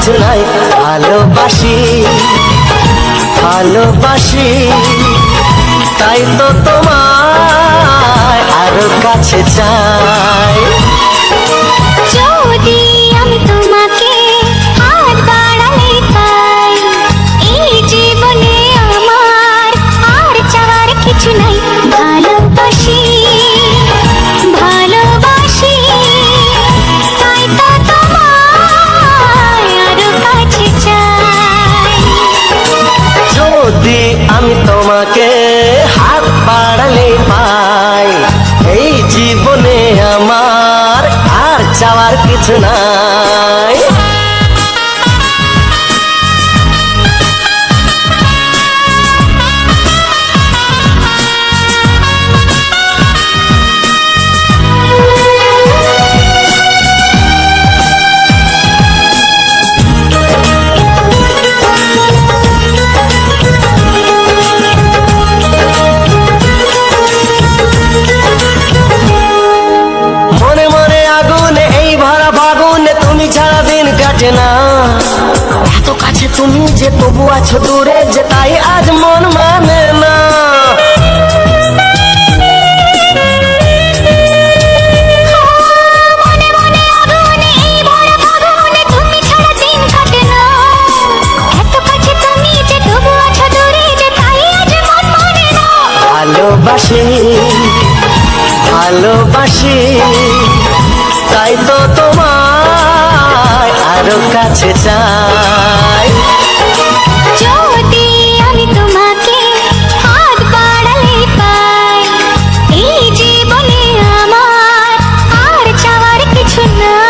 কিছু নাই। ভালোবাসি ভালোবাসি তাই তো তোমায় আরো কাছে চাই। যদি আমি তোমাকে হাত বাড়ালে পাই, এই জীবনে আমার আর চাওয়ার কিছু নাই। ভালোবাসি ভালোবাসি তাই তো তোমায় আরো কাছে চাই। যদি আমি তোমাকে হাত বাড়ালে পাই, এই জীবনে আমার আর চাওয়ার কিছু নাই। মনে মনে আগুনে এই ভরা ফাগুনে তুমি ছাড়া দিন কাটে না। এত কাছে তুমি যে তবু আছো দূরে, যে তাই আজ মন মানে না। মনে মনে আগুনে এই ভরা ফাগুনে তুমি ছাড়া দিন কাটে না। এত কাছে তুমি যে তবু আছো দূরে, যে তাই আজ মন মানে না। ভালোবাসি ভালোবাসি তাই তো তোমায় আরো কাছে চাই। যদি আমি তোমাকে হাত বাড়ালে পাই, এই জীবনে আমার আর চাওয়ার কিছু নাই।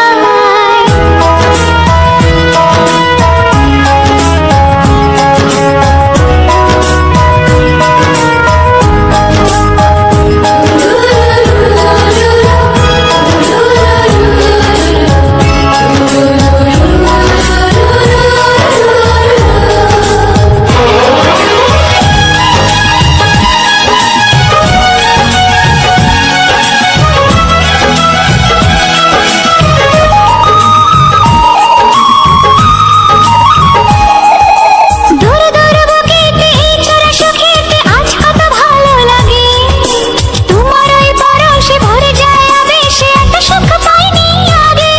দূর দূর বুকেতে এই ছোড়া সুখেতে আজ কত ভালো লাগে। তোমার ওই পরশে ভরে যায় আবেশে, এত সুখ পাইনি আগে।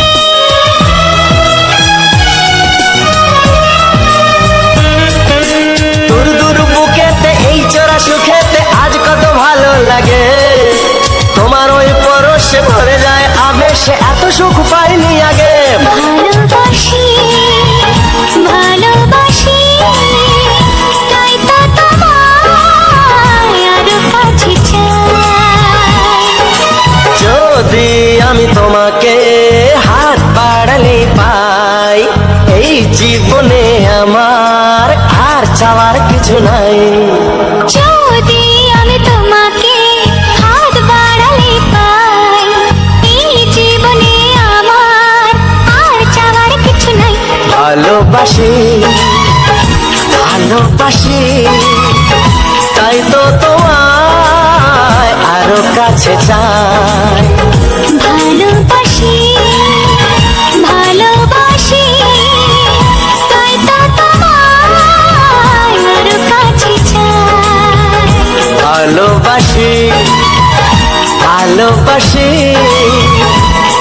দূর দূর বুকেতে এই চোরা সুখেতে আজ কত ভালো লাগে। তোমার ওই পরশে ভরে যায় আবেশে, এত সুখ পাইনি আগে। ভালোবাসি ভালোবাসি তাই তো তোমায় আরো কাছে চাই। যদি আমি তোমাকে হাত বাড়ালে পাই, এই জীবনে আমার আর চাওয়ার কিছু নাই। যদি আমি তোমাকে হাত বাড়ালে পাই, এই জীবনে আমার আর চাওয়ার কিছু নাই। ভালোবাসি ভালোবাসি তাই তো তোমায় আরো কাছে চাই। ভালোবাসি ভালোবাসি তাই তো তোমায় আরো কাছে চাই। ভালোবাসি ভালোবাসি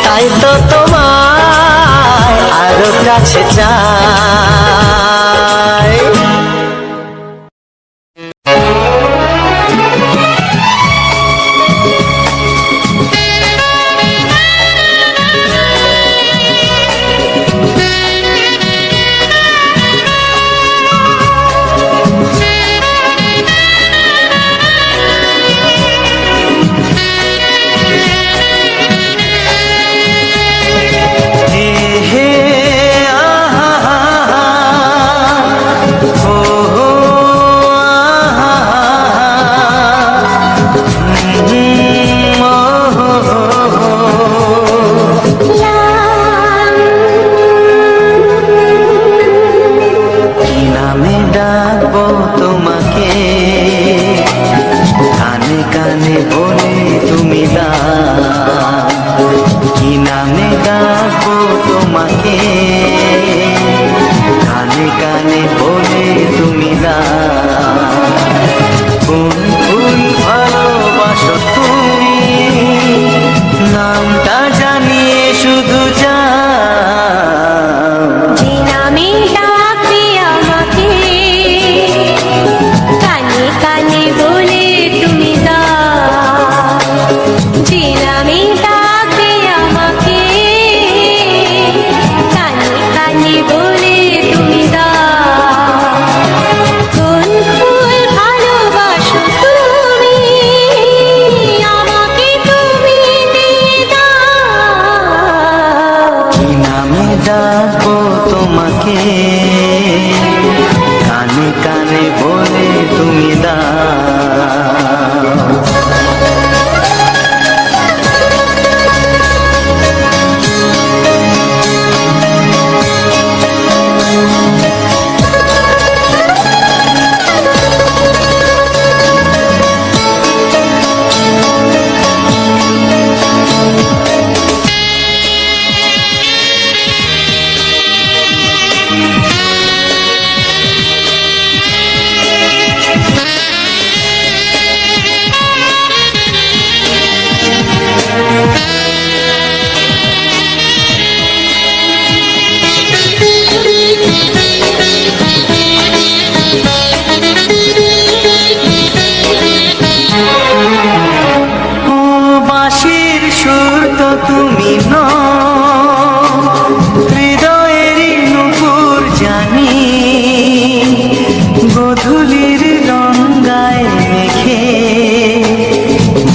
তাই তো তোমায় আরো কাছে চাই। কানে বলে তুমি দাও কোন ফুল ভালোবাসো তুমি নামটা জানিয়ে শুধু যাও যে নামে ডাকবে আমাকে কানে কানে বলে তুমি দাও যে নামে ডাকবে আমাকে কানে কানে বলে তুমি দাও কোন ফুল ভালোবাসো তুমি আমাকে তুমি দিয়ে দাও কি নামে ডাকবো তোমাকে কানে কানে বলে তুমি দাও ও বাঁশির সুর তো তুমি নও হৃদয়েরই নুপুর জানি গধূলির রঙ্গায় মেখে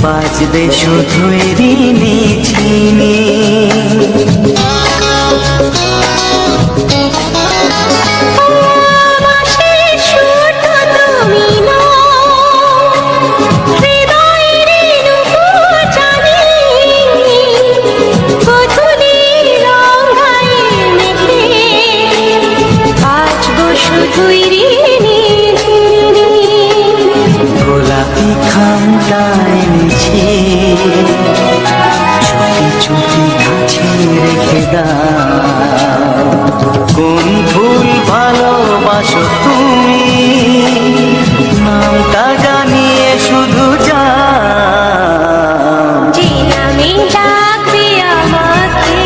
বাজবে শুধুই ঋণী ঝিনি বাঁশির সুর তো তুমি নও হৃদয়ের নুপুর জানি গধূলির রঙায় মেখে বাজবো শুধুই ঋণী ঝিনি গোলাপি খামটা এনেছি চুপি চুপি কাছে রেখে দাও কোন ফুল ভালোবাসো তুমি নামটা জানিয়ে শুধু যাও যে নামে ডাকবে আমাকে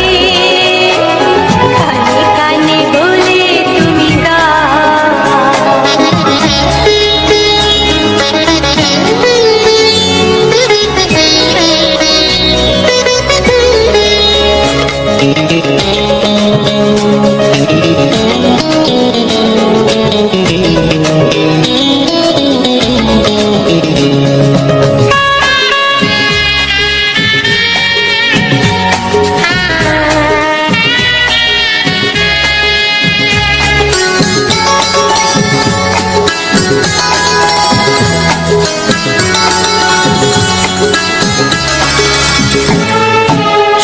কানে কানে বলে তুমি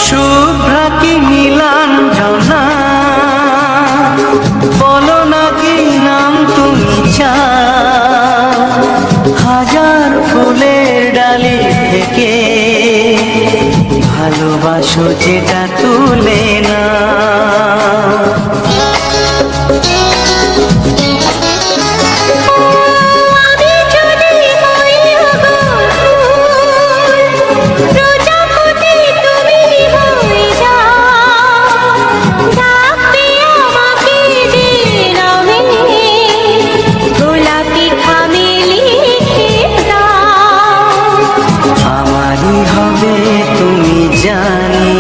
শুভ্রা কি নীলাঞ্জনা বলো না কি নাম তুমি চাও হাজার ফুলের ডালি থেকে ভালোবাসো যেটা তুলে না আমি যদি হই প্রজাপতি তুমি হয়ে যাও ডাকবে আমাকে যে নামে গোলাপি খামে লিখে দাও আমারই হবে তুমি জানি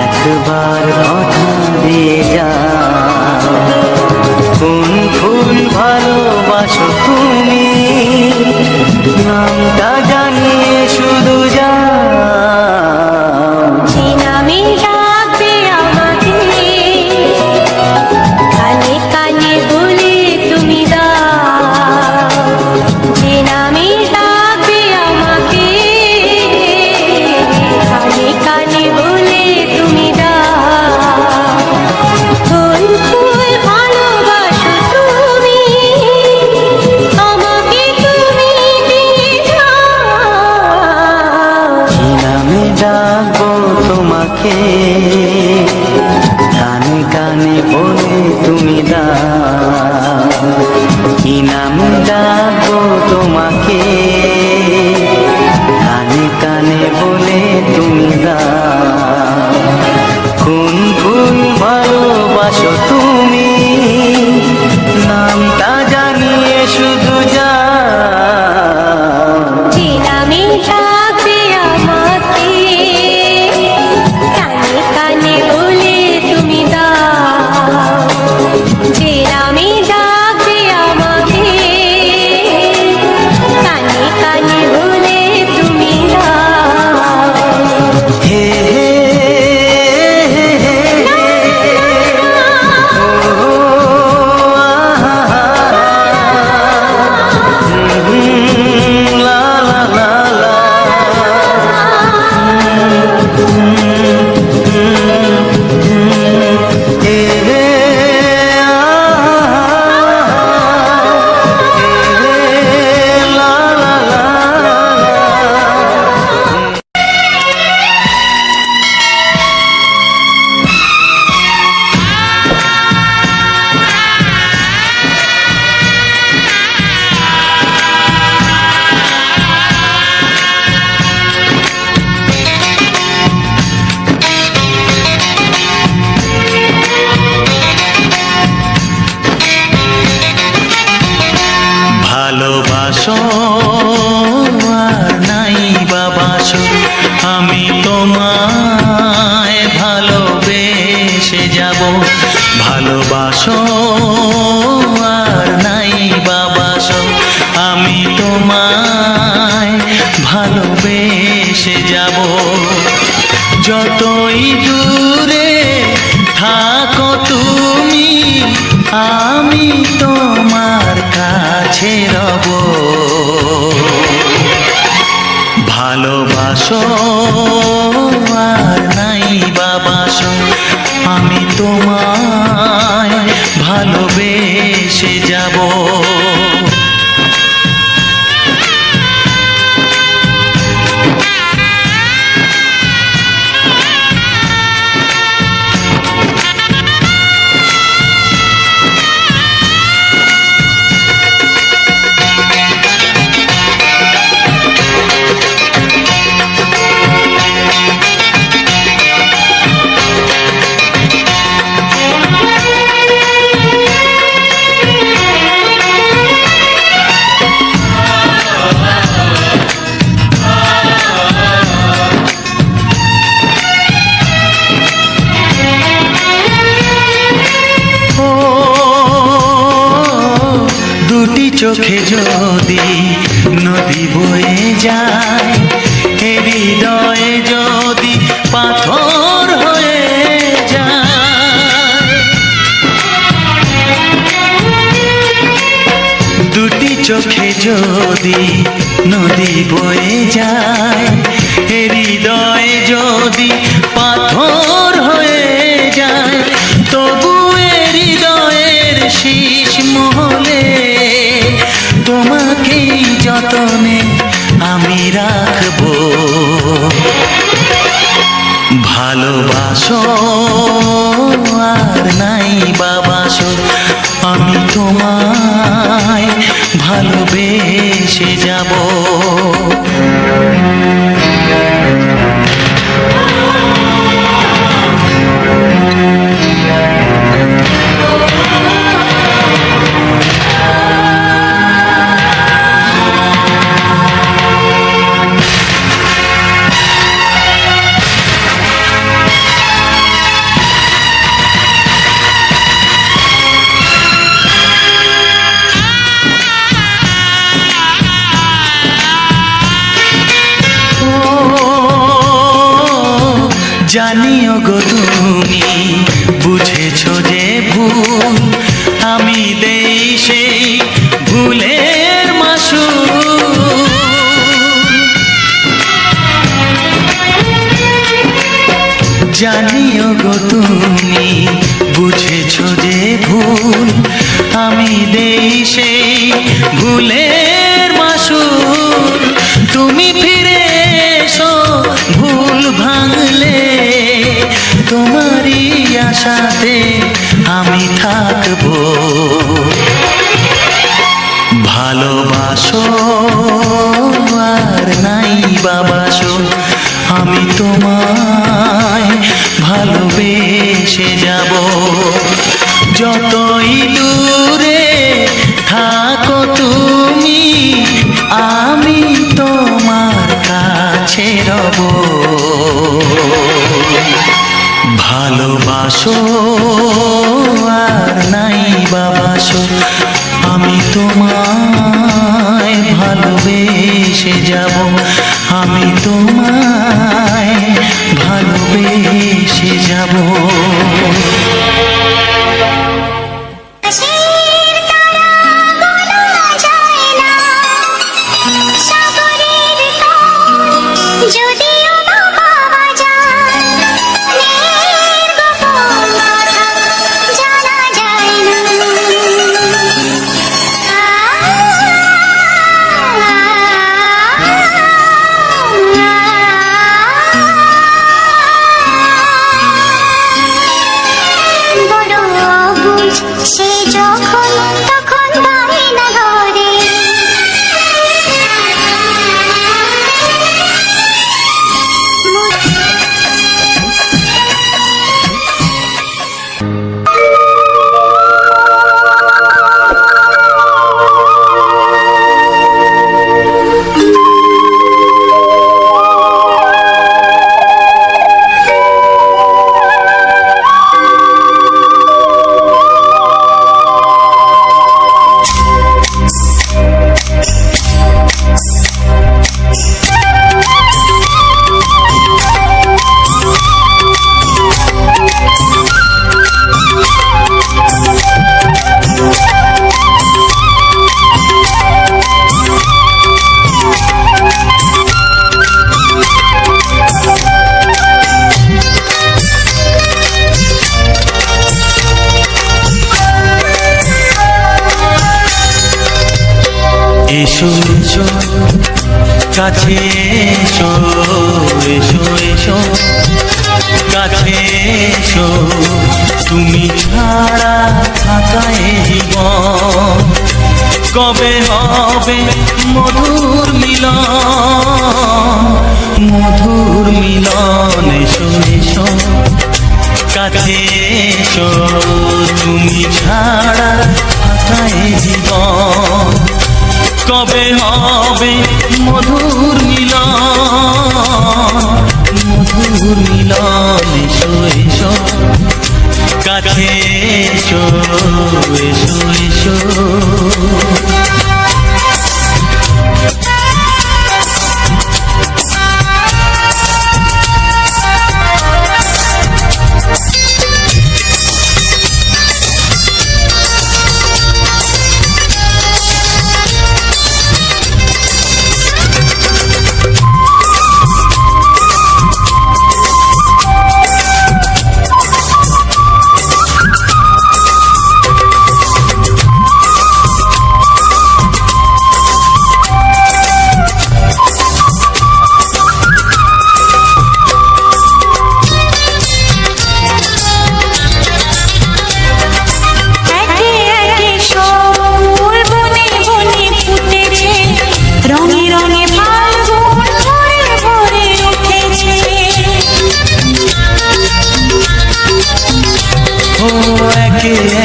একবার কথা দিয়ে যাও কোন ফুল ভালোবাসো তুমি নামটা জানিয়ে শুধু যাও যে নামে ডাকবে আমাকে কানে কানে বলে তুমি দাও যে নামে ডাকবে আমাকে কানে কানে বলে তুমি দাও কোন ফুল ভালোবাসো তুমি আমাকে তুমি দিয়ে দাও কি নামে ডাকবো তোমাকে কানে কানে বলে তুমি দাও আমি ডাকবো তোমাকে, কানে কানে বলে তুমি দাও কোন ফুল ভালোবাসো তুমি, নামটা জানিয়ে শুধু যাও। যে নামে ডাকবে আমাকে, কানে কানে বলে তুমি দাও। যে নামে ডাকবে আমাকে, কানে কানে বলে তুমি দাও। হে হে হে হে হে, ও আহা, লা লা লা লা, হে হে লা লা লা লা। ভালোবাসো আর নাই বাবাসো, আমি তোমায় ভালোবেসে যাব। ভালোবাসো আর নাই বাবাসো, আমি তোমায় ভালোবেসে যাব। যতই দূরে থাকো তুমি, আমি তোমার কাছে রব। ভালোবাসো আর নাই বাবাসো, আমি তোমায় ভালোবেসে যাব। দুটি চোখে যদি নদী বয়ে যায়, হৃদয়ে যদি পাথর হয়ে যায়। দুটি চোখে যদি নদী বয়ে যায়, হৃদয়ে যদি পাথর হয়ে যায়, তবু হৃদয়ের শীষ মহলে তোমাকেই যতনে আমি রাখবো। ভালোবাসো আর নাই বাবাসো, আমি তোমায় ভালোবেসে যাব। জানিও গো তুমি বুঝেছো যে ভুল, আমি দেই সেই ভুলের মাসুল। জানিও গো তুমি বুঝেছো যে ভুল, আমি দেই সেই ভুলের মাসুল। তুমি ফিরে এসো ভুল ভাঙলে, তোমারই আশাতে আমি থাকবো। যতই দূরে থাকো তুমি, আমি তোমার কাছে রব। ভালোবাসো আর নাই বাবাসো, আমি তোমায় ভালোবেসে যাব, আমি তোমায় ভালোবেসে যাব। আকাশের তারা গোনা যায় না, সাগরের তল যদিও বা পাওয়া যায়, মনের গোপন কথা জানা যায় না। বড় অবুঝ সে যখন তখন বায়না ধরে, এসো এসো কাছে এসো, এসো এসো কাছে এসো, তুমি ছাড়া থাকা এই জীবন কবে হবে মধুর মিলন, মধুর মিলন। এসো এসো কাছে এসো, তুমি ছাড়া থাকা এই জীবন কবে হবে মধুর মিলন, মধুর মিলন। এসো এসো কাছে এসো, এসো এসো।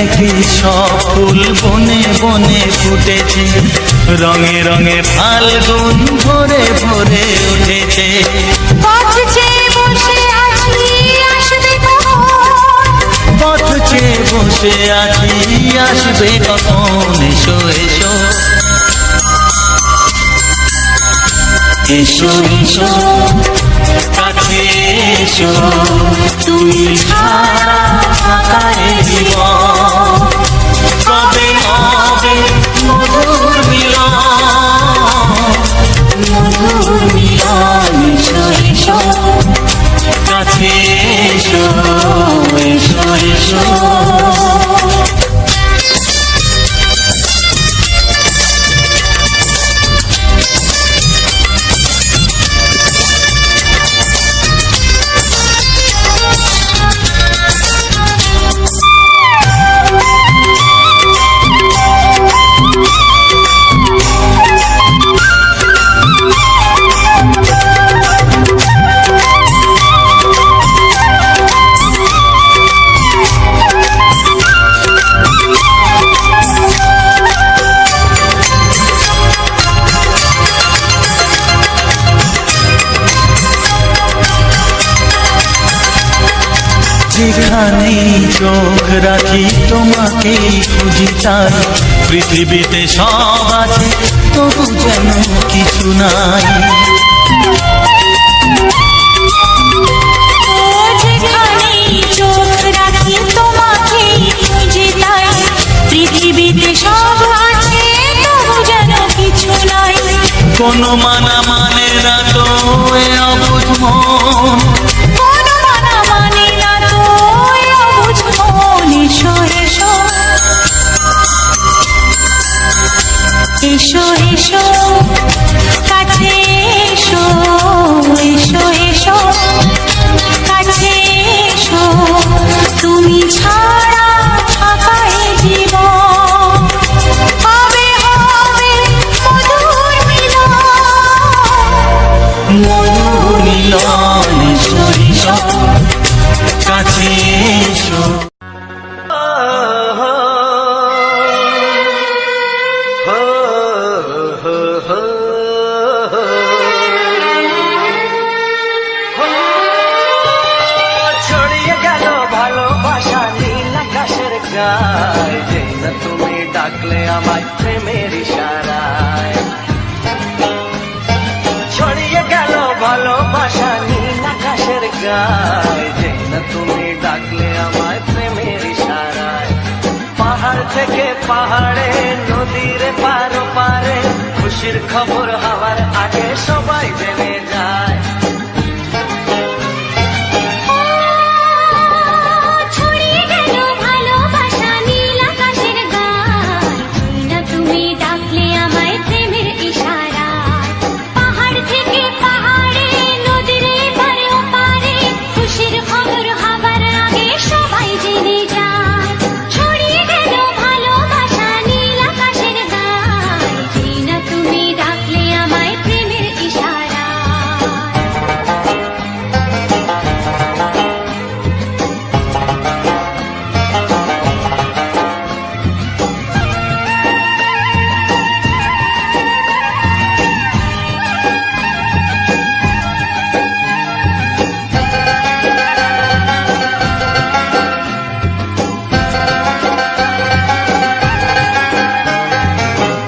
একে সব ফুল বনে বনে ফুটেছে, রঙে রঙে ফাল্গুন ভরে ভরে উঠেছে। পথ চেয়ে বসে আছি আসবে কখন, পথ চেয়ে বসে আছি আসবে কখন। এসো এসো এসো এসো কাছে এসো, তুমি ছাড়া থাকা এই জীবন কবে হবে মধুর মিলন, মধুর মিলন। এসো এসো কাছে এসো, এসো এসো। যেখানেই চোখ রাখি তোমাকেই খুঁজি তাই পৃথিবীতে সব আছে তবু যেন কিছু নাই। যেখানেই চোখ রাখি তোমাকেই খুঁজি তাই পৃথিবীতে সব আছে তবু যেন কিছু নাই। কোনো মানা মানে না তো এ অবুঝ মন, কোনো মানা মানে না তো এ অবুঝ মন। এসো এসো এসো এসো কাছে এসো, এসো এসো কাছে এসো, তুমি ছাড়া ফাঁকা এ জীবন। হবে হবে মধুর মিলন, মধুর মিলন। এসো এসো কাছে এসো। ছড়িয়ে গেল ভালোবাসা নীল আকাশের গায়, যে না তুমি ডাকলে আমায় প্রেমের ইশারায়। ছড়িয়ে গেল ভালোবাসা নীল আকাশের গায়, যে না তুমি ডাকলে আমায় প্রেমের ইশারায়। পাহাড় থেকে পাহাড়ে নদীর পার পারে খুশির খবর হওয়ার আগে সবাই জেনে যায়। ছড়িয়ে গেল ভালোবাসা নীল আকাশের গায়, না তুমি ডাকলে আমায় প্রেমের ইশারায়। পাহাড় থেকে পাহাড়ে নদীর এপারে ওপারে খুশির খবর হবার আগে সবাই জেনে যায়। ছড়িয়ে গেল ভালোবাসা নীল আকাশের গায়, না তুমি ডাকলে আমায় প্রেমের ইশারায়।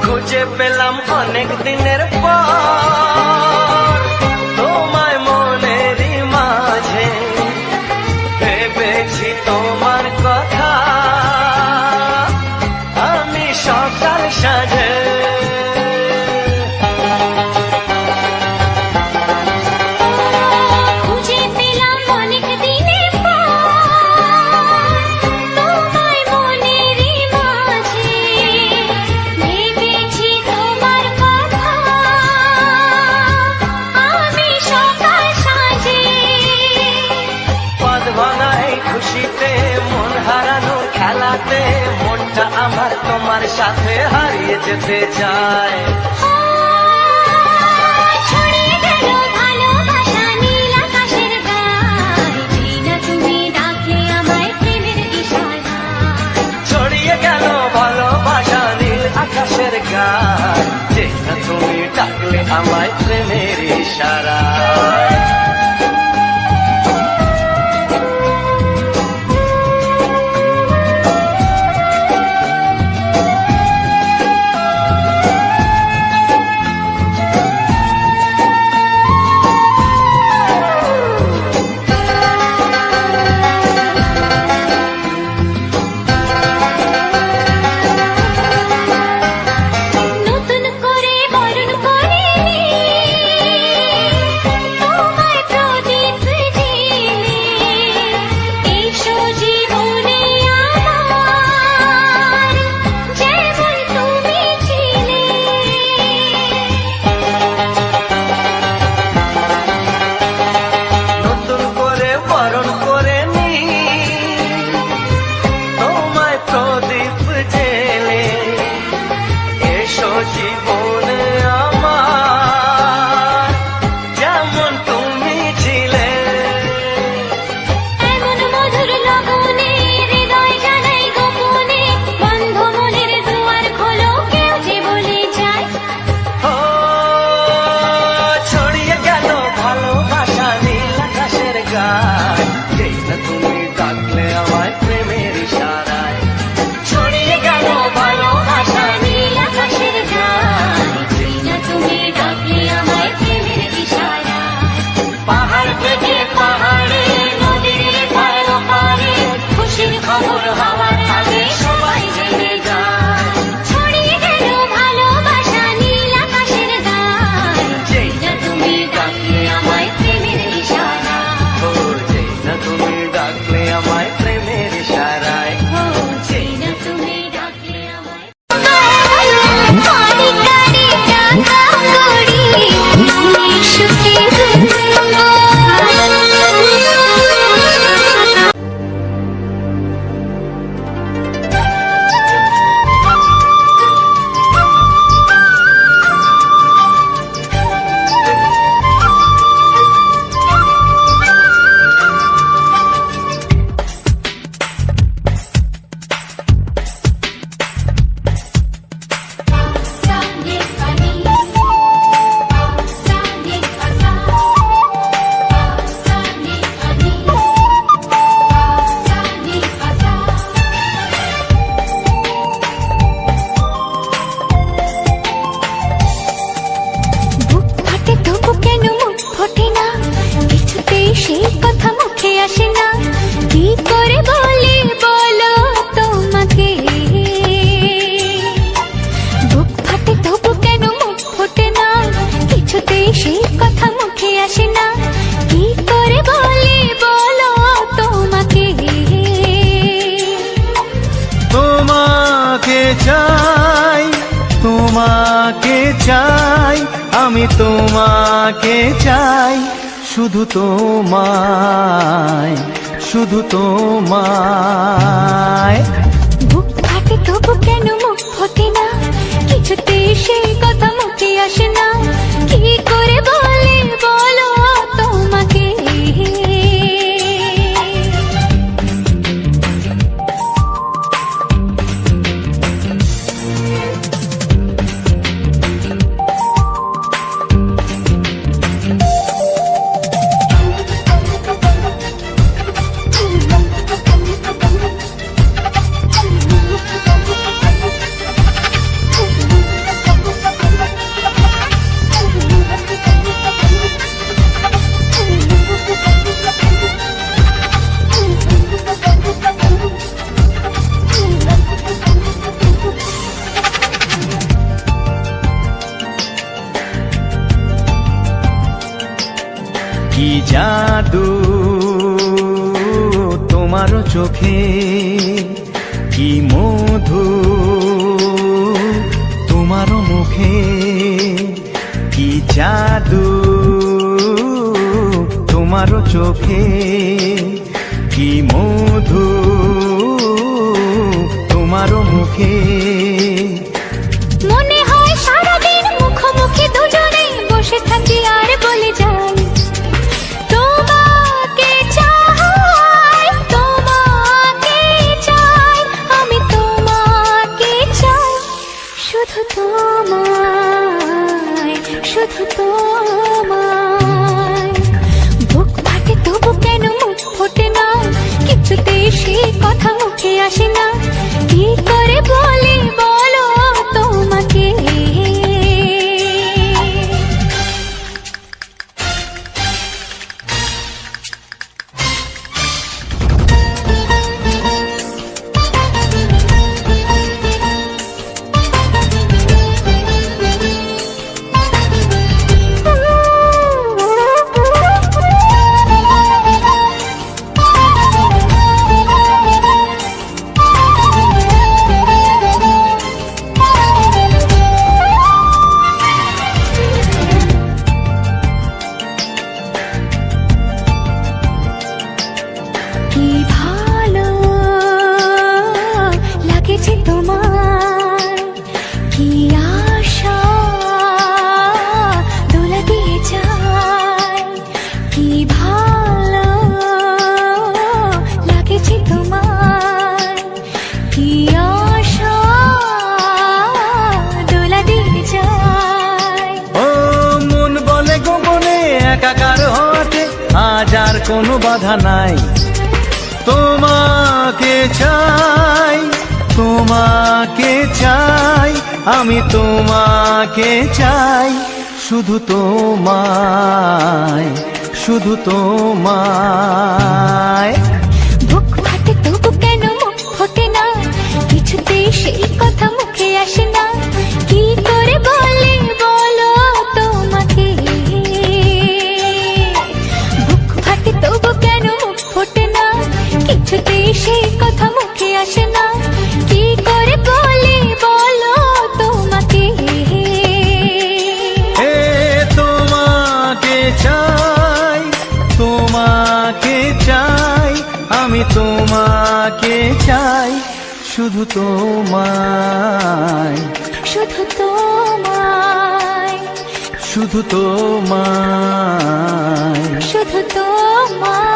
খুঁজে পেলাম অনেক দিনের পর তোমায় মনেরই মাঝে, ভেবেছি তোমার কথা আমি সকাল সাজে। খুঁজে পেলাম অনেক দিনের পর তোমায় মনেরই মাঝে, ভেবেছি তোমার কথা আমি সকাল সাজে। পদ ভাঙা এই খুশিতে মন হারানো খেলাতে মনটা আমার তোমার সাথে হারিয়ে যেতে চায়। ছড়িয়ে গেল ভালোবাসা নীল আকাশের গায়, না তুমি ডাকলে আমায় প্রেমের ইশারায়। ছড়িয়ে গেল ভালোবাসা নীল আকাশের গায়, যে না তুমি ডাকলে আমায় প্রেমের ইশারায়। নতুন করে বরণ করে তোমায় প্রদীপ জেলে, এসো জীবনে আমার যেমন তুমি ছিলে। নতুন করে বরণ করে নি তোমায় প্রদীপ জেলে, এসো জীবনে আমার যেমন তুমি ছিলে। এমন মধুর লগনে হৃদয় জানাই গোপনে, বন্ধ মনের দুয়ার খোলো কেউ যে বলে যায়। ও ছড়িয়ে গেল ভালোবাসা নীল আকাশের গায়, যে না তুমি ডাকলে আমায় প্রেমের ইশারায় ছড়িয়ে গেল ভালোবাসা নীল আকাশের গায়ে যেই না তুমি ডাকলে আমায় প্রেমের ইশারায়। পাহাড় থেকে পাহাড়ে নদীর পার পারে খুশির খবর হওয়ার আগে সবাই জেনে যায় ছড়িয়ে গেল ভালোবাসা নীল আকাশের গায়ে যেই না তুমি ডাকলে আমায় প্রেমের ইশারায়। ও যেই না তুমি ডাকলে আমায় প্রেমের ইশারায় ও যেই না তুমি ডাকলে আমায় অনেক গাড়ি টাকা কড়ি এই সুখে ঘুমবো। বুক ফাটে তবু কেন মুখ ফোটে না, কিছুতেই সেই কথা মুখে আসে না, কি করে বলি বলো তোমাকে। বুক ফাটে তবু কেন মুখ ফোটে না, কিছুতেই সেই কথা মুখে আসে না, কি করে বলি বলো তোমাকে। তোমাকে চাই, তোমাকে চাই, আমি তোমাকে চাই, শুধু তোমায়, শুধু তোমায়। বুক ফাটে তবু কেন মুখ ফোটে না, কিছুতেই সেই কথা মুখে আসে না, কি করে বলি বলো তোমাকে। কি জাদু তোমার চোখে, কি মধু তোমার মুখে, কি জাদু তোমার চোখে, কি মধু তোমার মুখে। মনে হয় সারাদিন মুখোমুখি দুজনে বসে থাকি আর বলে যাই তোমাকে চাই, তোমাকে চাই, আমি তোমাকে চাই, শুধু তোমায়, শুধু তোমায়। বুক ফাটে তবু কেন মুখ ফোটে না, কিছুতেই সেই কথা মুখে আসে না, কি করে বলি বলো তোমাকে। কি ভালো লাগেছে তোমার, কি আশা দোলা দিয়ে যায়, কি ভালো লাগেছে তোমার, কি আশা দোলা দিয়ে যায়। ও মন বলে গোপনে একাকার হতে আজ আর কোনো বাধা নাই, তোমাকে চাই, তোমাকে চাই, আমি তোমাকে চাই, শুধু তোমায়, শুধু তোমায়। বুক ফাটে তবু কেন মুখ ফোটে না, কিছুতেই সেই কথা মুখে আসে না, কি করে বলে বলো তোমাকে। বুক ফাটে তবু কেন মুখ ফোটে না, কিছুতেই সেই কথা মুখে আসে না, কি করে বলে বলো তোমাকে। এ তোমাকে চাই, তোমাকে চাই, আমি তোমাকে চাই, শুধু তোমায়, শুধু তোমায়, শুধু তোমায়। শুধু তোমায়।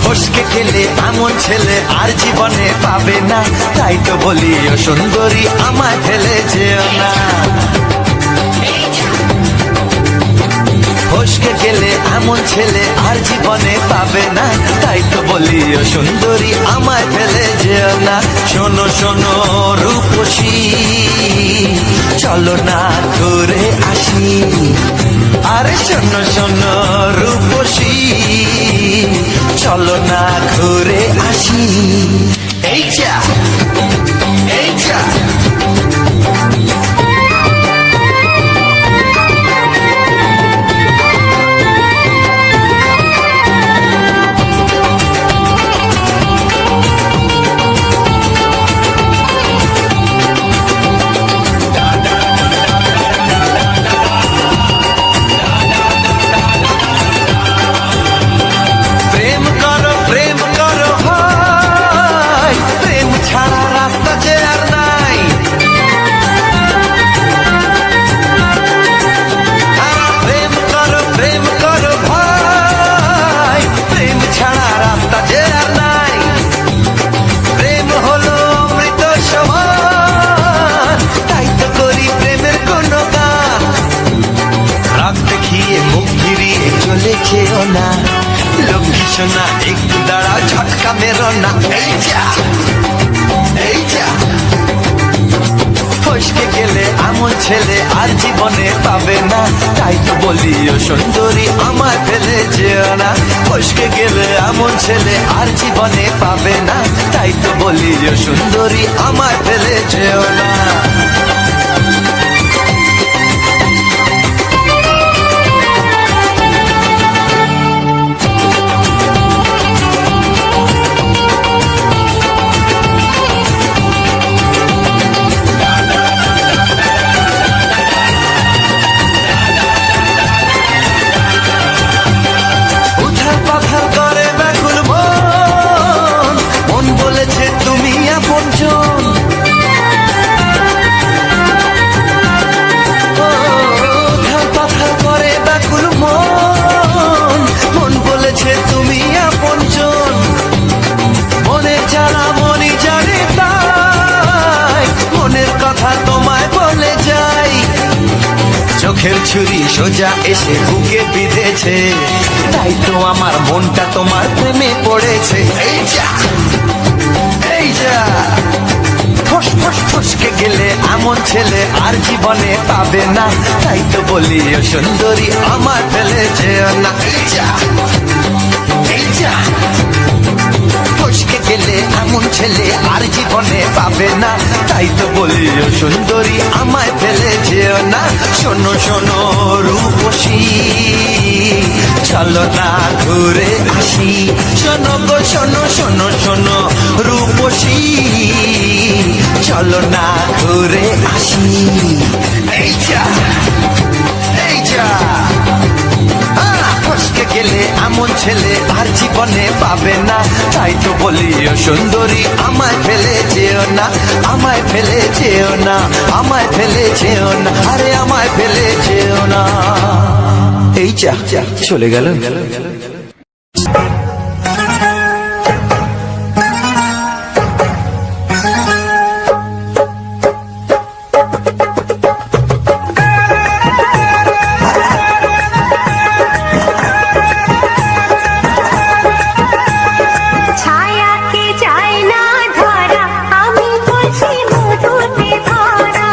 ফসকে গেলে এমন ছেলে আর জীবনে পাবে না, তাই তো বলি ও সুন্দরী আমায় ফেলে যেও না। ফসকে গেলে এমন ছেলে আর জীবনে পাবে না, তাই তো বলি ও সুন্দরী আমায় ফেলে যেও না। শোনো শোনো রূপসী, চলো না ঘুরে আসি। আরে শোনো শোনো রূপসী, চলো না ঘুরে আসি। এই যা, এই যা। প্রেম করো, প্রেম করো ভাই, প্রেম ছাড়া রাস্তা যে আর নাই। প্রেম করো, প্রেম করো ভাই, প্রেম ছাড়া রাস্তা যে আর নাই। প্রেম হলো অমৃত সমান, তাই তো করি প্রেমের কোনো গান। রাত দেখিয়ে মুখ ফিরিয়ে চলে যেও না, লক্ষ্মী সোনা একটু দাঁড়াও, ঝটকা মেরো না। এই যা, এই যা। ফসকে গেলে এমন ছেলে আর জীবনে পাবে না, তাই তো বলি ও সুন্দরী আমায় ফেলে যেও না। ফসকে গেলে এমন ছেলে আর জীবনে পাবে না, তাই তো বলি ও সুন্দরী আমায় ফেলে যেও না। উথাল পাথাল করে ব্যাকুল মন, মন বলেছে তুমি আপনজন। উথাল পাথাল করে ব্যাকুল মন, মন বলেছে তুমি আপনজন। মনের জ্বালা মনি জানে তাই, মনের কথা তোমায় বলে যাই। চোখের ছুরি সোজা এসে বুকে বিঁধেছে, তাই তো আমার মনটা তোমার প্রেমে পড়েছে। এই যা, এই যা। ফস ফস ফসকে গেলে এমন ছেলে আর জীবনে পাবে না, তাই তো বলি ও সুন্দরী আমার ফেলে যেও না। এই যা, এই যা। ফসকে গেলে এমন ছেলে আর জীবনে পাবে না, তাই তো বলি ও সুন্দরী আমায় ফেলে যেও না। শোনো শোনো রূপসী, চলো না ঘুরে আসি। শোনো গো শোনো, শোনো শোনো রূপসী, চলো না ঘুরে আসি। এই যা, এই যা। ফসকে গেলে এমন ছেলে আর জীবনে পাবে না, তাই তাই তো বলি ও সুন্দরী আমায় ফেলে যেও না, আমায় ফেলে যেও না, আমায় ফেলে যেও না, আরে আমায় ফেলে যেও না। এই চা চলে গেল। ছায়াকে যায় না ধরা, আমি বলছি মধুতে ভরা।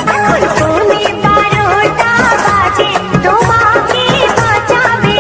এখন পৌনে 12টা বাজে, তোমাকে বাঁচাবে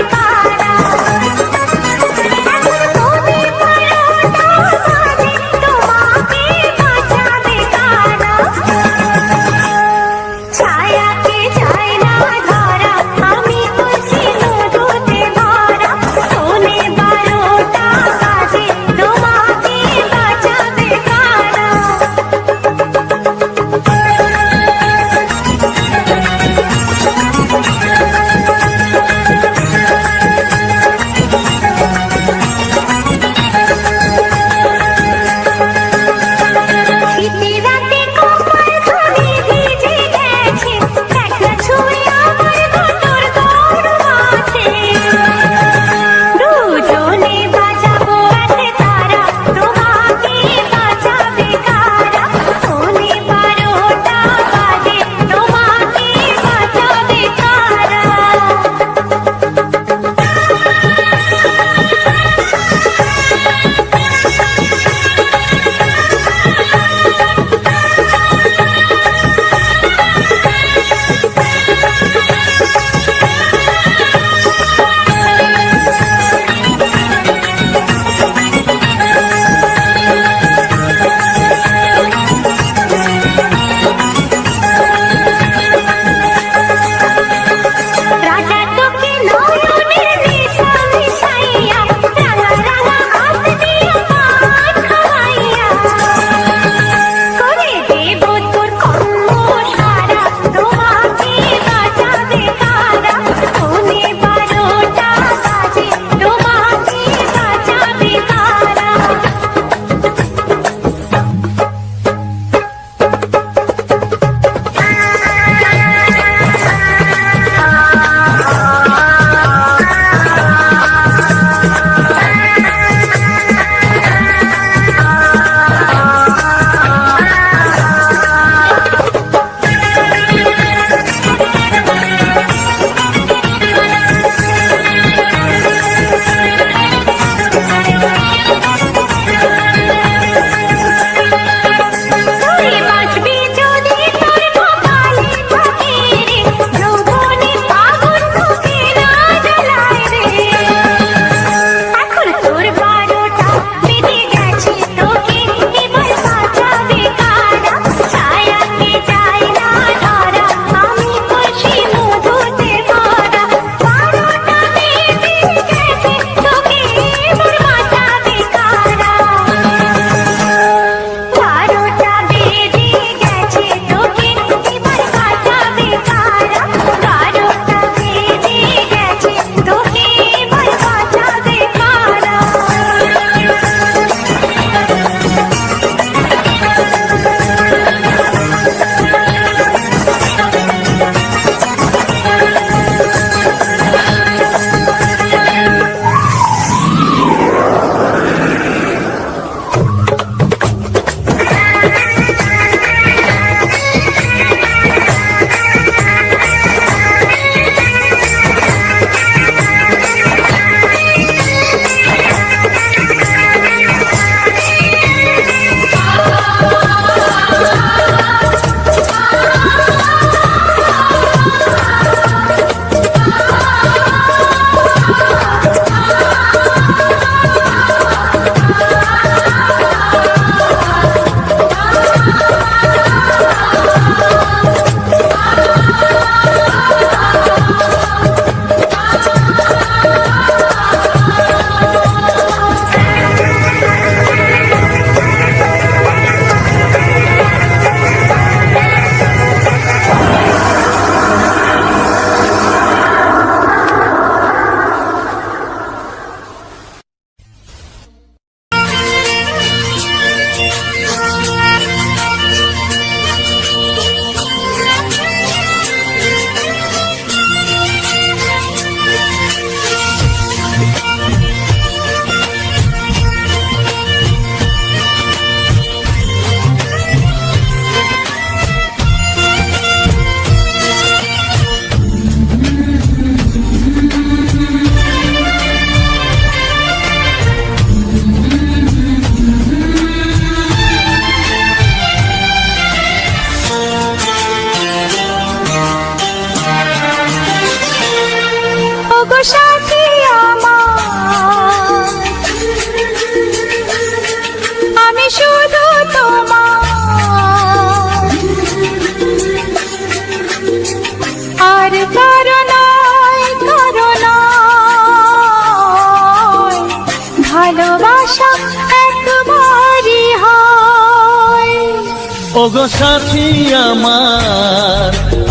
ওগো সাথী আমার,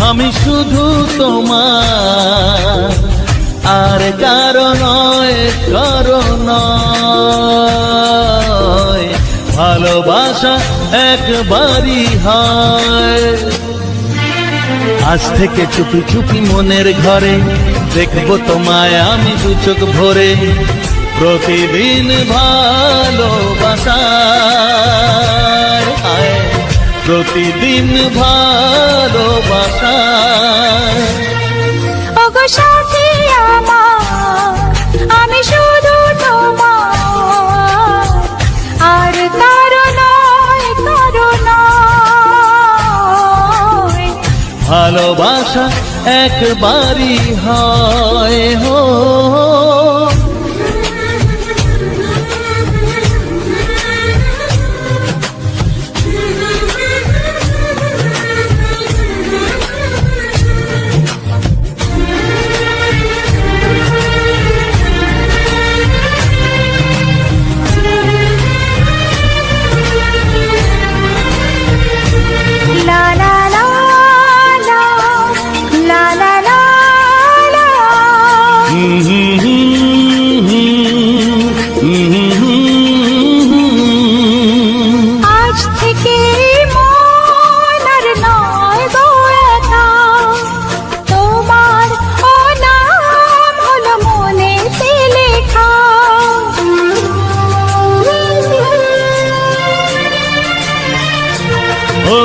আমি শুধু তোমার, আর কারো নয়, কারো নয়। ভালোবাসা একবারই হয়। আজ থেকে চুপি চুপি মনের ঘরে দেখবো তোমায় আমি দু চোখ ভরে। প্রতিদিন ভালোবাসায়, হায়, প্রতিদিন ভালোবাসায়। ওগো সাথী আমার, আমি শুধু তোমার, আর কারো নয়, কারো নয়। ভালোবাসা একবারই হয় হো। লা লা লা লা, লা লা লা লা। আজ থেকে মন আর নয় গো একা, তোমার ও নাম হলো মনেতে লেখা। ও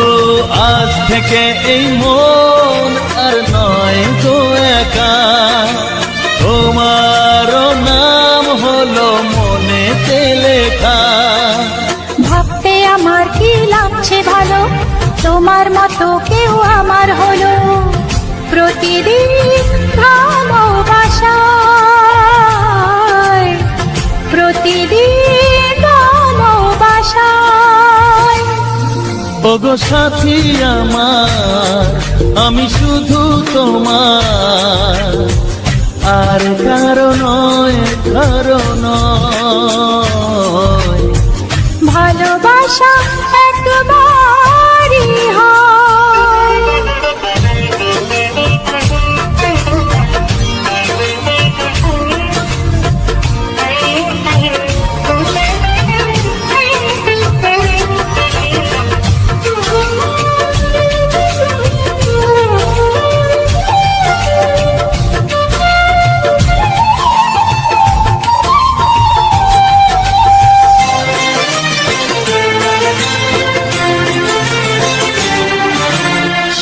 আজ থেকে এই মন আর নয় গো একা, তোমার নাম হলো মনেতে লেখা। ভাবতে আমার কি লাগছে ভালো, তোমার মতো কেউ আমার হলো। প্রতিদিন ভালোবাসায়, প্রতিদিন ভালোবাসায়। ওগো সাথী আমার, আমি শুধু তোমার, আর কারো নয়, কারো নয়। ভালোবাসা একবারই হয়।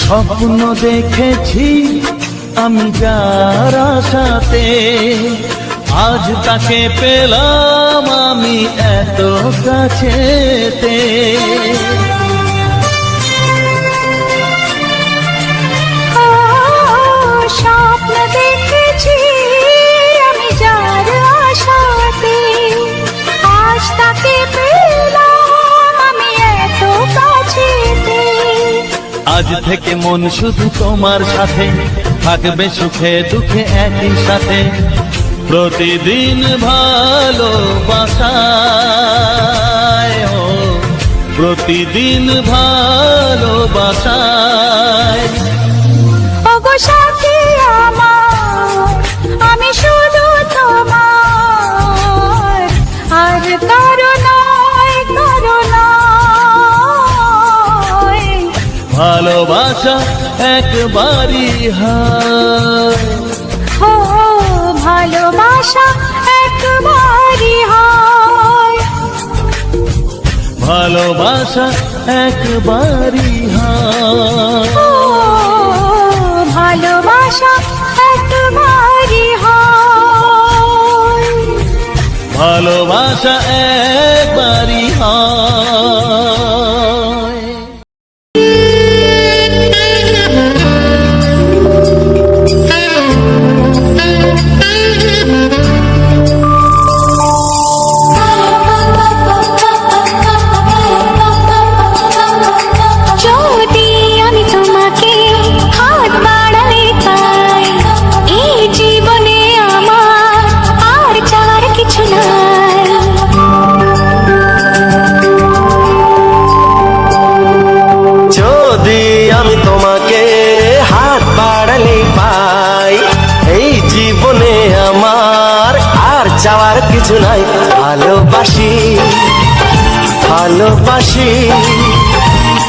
স্বপ্ন দেখেছি আমি যার আশাতে, আজ তাকে পেলাম আমি এত কাছেতে। ও, স্বপ্ন দেখেছি আমি যার আশাতে, আজ তাকে পেলাম আমি এত কাছেতে। আজ থেকে মন শুধু তোমার সাথে, থাকবে সুখে দুঃখে একই সাথে। প্রতিদিন ভালোবাসায়, ও প্রতিদিন ভালোবাসায়। ওগো সাথী আমার, আমি শুধু তোমার, আর কারো নয়, কারো নয়। ভালোবাসা একবারই হয়। ও ভালোবাসা একবারই হয়। ভালোবাসা একবারই হয়। ও ভালোবাসা একবারই হয়। ভালোবাসা একবারই হয়। যদি আমি তোমার ভালোবাসি,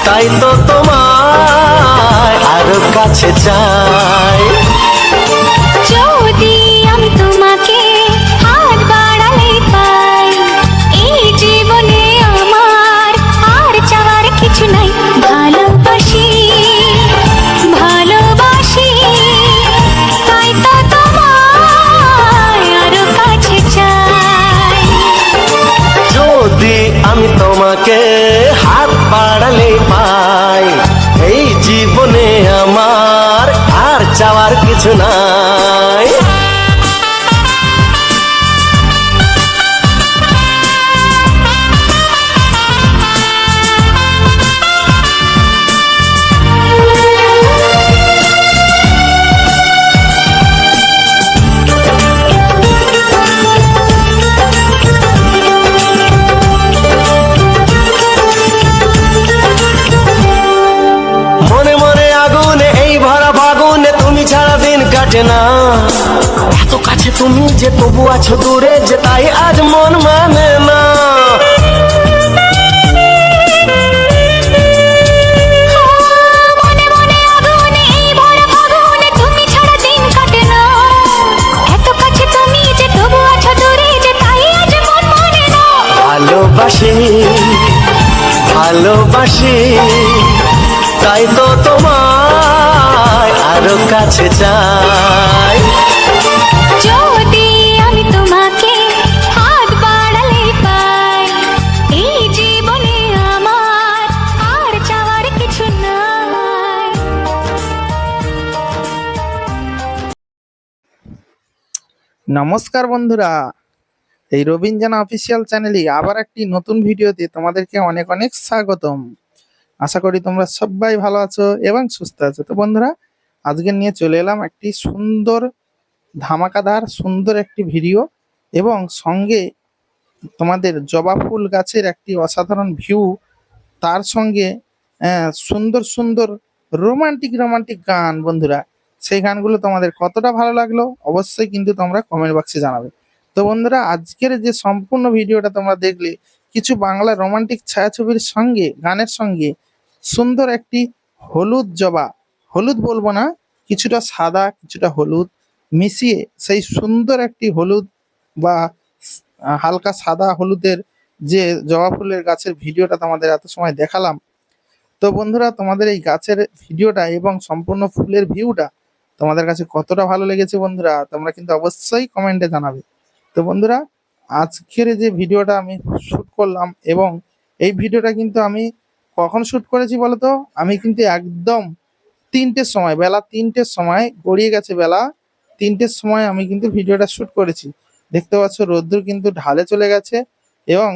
তাই তো তোমায় আরো কাছে চাই। যদি আমি তোমাকে হাত বাড়ালে পাই, এই জীবনে আমার আর চাওয়ার কিছু নাই। ভালোবাসি ভালোবাসি, তাই তো তোমায় আরো কাছে চাই। যদি আমি তোমাকে হাত বাড়ালে পাই, এই জীবনে আমার আর চাওয়ার কিছু নাই। মনে মনে আগুনে এই ভরা ফাগুনে তুমি ছাড়া দিন কাটে না। এত কাছে তুমি যে তবু আছো দূরে, যে তাই আজ মন মানে না। মনে মনে আগুনে এই ভরা ফাগুনে তুমি ছাড়া দিন কাটে না। এত কাছে তুমি যে তবু আছো দূরে, যে তাই আজ মন মানে না। ভালোবাসি ভালোবাসি, তাই তো তোমায় আরো কাছে চাই। যদি আমি তোমাকে হাত বাড়ালে পাই, এই জীবনে আমার আর চাওয়ার কিছু নাই। নমস্কার বন্ধুরা, এই রবিন জানা অফিসিয়াল চ্যানেলে আবার একটি নতুন ভিডিওতে তোমাদেরকে অনেক অনেক স্বাগতম। আশা করি তোমরা সবাই ভালো আছো এবং সুস্থ আছো। তো বন্ধুরা, আজকে নিয়ে চলে এলাম একটি সুন্দর ধামাকাদার সুন্দর একটি ভিডিও, এবং সঙ্গে তোমাদের জবা ফুল গাছের একটি অসাধারণ ভিউ, তার সঙ্গে সুন্দর সুন্দর রোমান্টিক রোমান্টিক গান। বন্ধুরা, সেই গানগুলো তোমাদের কতটা ভালো লাগলো অবশ্যই কিন্তু তোমরা কমেন্ট বক্সে জানাবে। তো বন্ধুরা, আজকের যে সম্পূর্ণ ভিডিওটা তোমরা দেখলে, কিছু বাংলা রোমান্টিক ছায়াছবির সঙ্গে গানের সঙ্গে সুন্দর একটি হলুদ জবা, হলুদ বলবো না, কিছুটা সাদা কিছুটা হলুদ মিশিয়ে সেই সুন্দর একটি হলুদ বা হালকা সাদা হলুদের যে জবা ফুলের গাছের ভিডিওটা তোমাদের এত সময় দেখালাম। তো বন্ধুরা, তোমাদের এই গাছের ভিডিওটা এবং সম্পূর্ণ ফুলের ভিউটা তোমাদের কাছে কতটা ভালো লেগেছে বন্ধুরা, তোমরা কিন্তু অবশ্যই কমেন্টে জানাবে। তো বন্ধুরা, আজকের যে ভিডিওটা আমি শ্যুট করলাম, এবং এই ভিডিওটা কিন্তু আমি কখন শ্যুট করেছি বলতো, আমি কিন্তু একদম 3টের সময়, বেলা 3টের সময় গড়িয়ে গেছে, বেলা 3টের সময় আমি কিন্তু ভিডিওটা শ্যুট করেছি। দেখতে পাচ্ছ রোদ্দুর কিন্তু ঢালে চলে গেছে এবং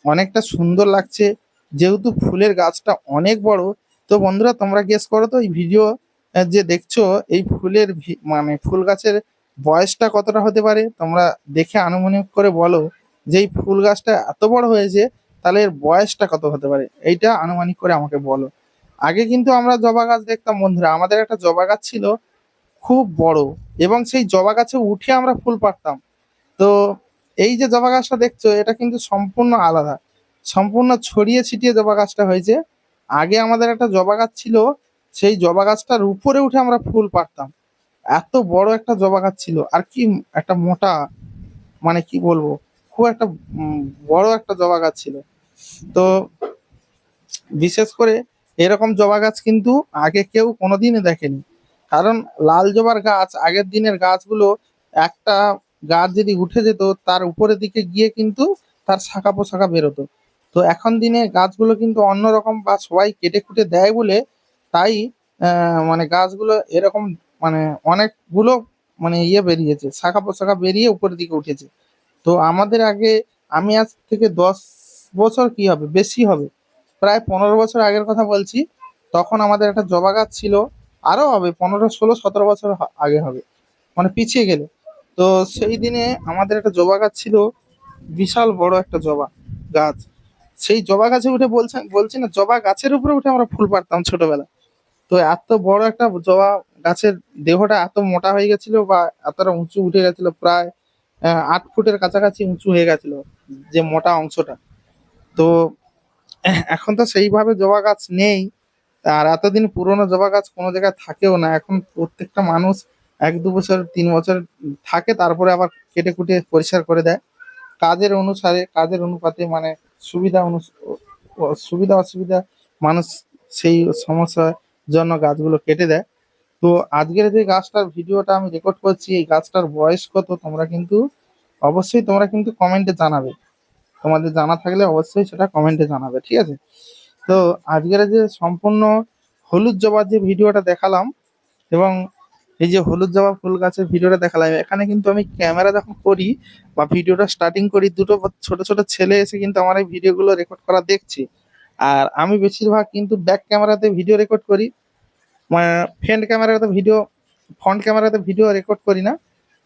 অনেকটা সুন্দর লাগছে, যেহেতু ফুলের গাছটা অনেক বড়। তো বন্ধুরা, তোমরা গেস করো তো, এই ভিডিও যে দেখছো, এই ফুলের মানে ফুল গাছের বয়সটা কতটা হতে পারে। তোমরা দেখে আনুমানিক করে বলো যে এই ফুল গাছটা এত বড় হয়েছে, তাহলে এর বয়সটা কত হতে পারে, এইটা আনুমানিক করে আমাকে বলো। আগে কিন্তু আমরা জবা গাছ দেখতাম বন্ধুরা, আমাদের একটা জবা গাছ ছিল খুব বড়, এবং সেই জবা গাছে উঠে আমরা ফুল পাড়তাম। তো এই যে জবা গাছটা দেখছো, এটা কিন্তু সম্পূর্ণ আলাদা, সম্পূর্ণ ছড়িয়ে ছিটিয়ে জবা গাছটা হয়েছে। আগে আমাদের একটা জবা গাছ ছিল, সেই জবা গাছটার উপরে উঠে আমরা ফুল পাড়তাম। এত বড় একটা জবা গাছ ছিল, আর কি একটা মোটা, মানে কি বলবো, খুব একটা বড় একটা জবা গাছ ছিল। তো বিশেষ করে এরকম জবা গাছ কিন্তু আগে কেউ কোনোদিনই দেখেনি। কারণ লাল জবার গাছ, আগের দিনের গাছগুলো, একটা গাছ যদি উঠে যেত, তার উপরের দিকে গিয়ে কিন্তু তার শাখা পোশাখা বেরোতো। তো এখন দিনে গাছগুলো কিন্তু অন্যরকম, বা সবাই কেটে কুটে দেয় বলে, তাই মানে গাছগুলো এরকম, মানে অনেকগুলো মানে বেরিয়েছে, শাখা পোশাখা বেরিয়ে উপরের দিকে উঠেছে। তো আমাদের আগে, আমি আজ থেকে 10 বছর, কি হবে, বেশি হবে, প্রায় 15 বছর আগের কথা বলছি, তখন আমাদের একটা জবা গাছ ছিল। আরো হবে 15, 16, 17 বছর আগে হবে, মানে পিছিয়ে গেলে। তো সেই দিনে আমাদের একটা জবা গাছ ছিল, বিশাল বড় একটা জবা গাছ। সেই জবা গাছে উঠে বলছি না, জবা গাছের উপরে উঠে আমরা ফুল পাড়তাম ছোটবেলা। তো এত বড় একটা জবা গাছের দেহটা এত মোটা হয়ে গেছিল, বা এতটা উঁচু উঠে গেছিল, প্রায় 8 ফুটের কাছাকাছি উঁচু হয়ে গেছিল যে মোটা অংশটা। তো এখন তো সেইভাবে জবা গাছ নেই। আর এতদিন পুরনো জবা গাছ কোনো জায়গায় থাকেও না। এখন প্রত্যেকটা মানুষ 1-2 বছর 3 বছর থাকে, তারপরে আবার কেটে কুটে পরিষ্কার করে দেয় কাজের অনুসারে, কাজের অনুপাতে, মানে সুবিধা সুবিধা অসুবিধা মানুষ সেই সমস্যার জন্য গাছগুলো কেটে দেয়। তো আজকের যে গাছটার ভিডিওটা আমি রেকর্ড করছি, এই গাছটার বয়স কত তোমরা কিন্তু কমেন্টে জানাবে। তোমাদের জানা থাকলে অবশ্যই সেটা কমেন্টে জানাবে, ঠিক আছে? তো আজকের যে সম্পূর্ণ হলুদ জবার যে ভিডিওটা দেখালাম, এবং এই যে হলুদ জবা ফুল গাছের ভিডিওটা দেখালাম, এখানে কিন্তু আমি ক্যামেরা যখন করি বা ভিডিওটা স্টার্টিং করি, দুটো ছোট ছোট ছেলে এসে কিন্তু আমার এই ভিডিওগুলো রেকর্ড করা দেখছি। আর আমি বেশিরভাগ কিন্তু ব্যাক ক্যামেরাতে ভিডিও রেকর্ড করি, মানে ফ্রন্ট ক্যামেরাতে ভিডিও রেকর্ড করি না।